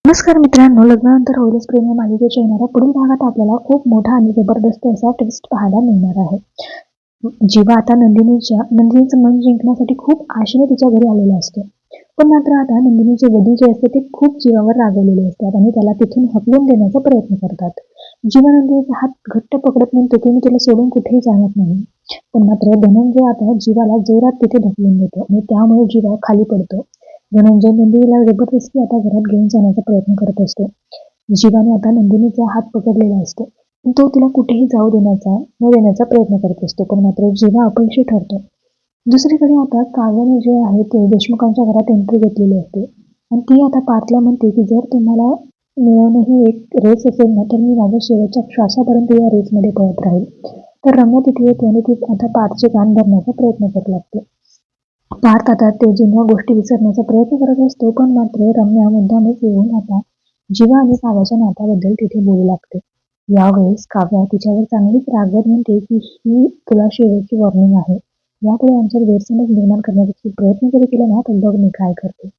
नमस्कार मित्रांनो, लग्नानंतर होईलच प्रेम या मालिकेच्या येणाऱ्या पुढील भागात आपल्याला खूप मोठा आणि जबरदस्त असा ट्विस्ट पाहायला मिळणार आहे. जीवा आता नंदिनीचं मन जिंकण्यासाठी खूप आशेने तिच्या घरी आलेला असतो. पण मात्र आता नंदिनीचे वडील जे असते ते खूप जीवावर रागवलेले असतात आणि त्याला तिथून हकलून देण्याचा प्रयत्न करतात. जीवा नंदिनीचा हात घट्ट पकडत म्हणतो की मी तिला सोडून कुठेही जाणार नाही. पण मात्र धनंजय आता जीवाला जोरात तिथे ढकलून देतो आणि त्यामुळे जीवा खाली पडतो. धनंजय नंदिनीला जबरदस्ती आता घरात घेऊन जाण्याचा प्रयत्न करत असतो. जीवाने आता नंदिनीचा हात पकडलेला असतो. पण तो तिला कुठेही जाऊ न देण्याचा प्रयत्न करत असतो. पण मात्र जीवा अपयशी ठरतो. दुसरीकडे आता काव्याने जे आहे ते देशमुखांच्या घरात एंट्री घेतलेली असते आणि ती आता पार्थला म्हणते की जर तुम्हाला मिळवणं ही एक रेस असेल ना तर मी माझ्या शेवटच्या श्वासापर्यंत या रेसमध्ये पळत राहील. तर रम्या तिथे येते आणि ती आता पार्थचे कान धरण्याचा प्रयत्न करू लागते. पार्थ आता ते जुन्या गोष्टी विसरण्याचा प्रयत्न करत असतो. पण मात्र रम्या मुद्दामच येऊन आता जीवा आणि काव्याच्या नात्याबद्दल तिथे बोलू लागते. यावेळेस काव्या तिच्यावर चांगलीच रागवत म्हणते की ही तुला शेवटची वॉर्निंग आहे. यापुढे आमच्यात गैरसमज निर्माण करण्याचा प्रयत्न जरी केला ना तर बघ मी काय करते.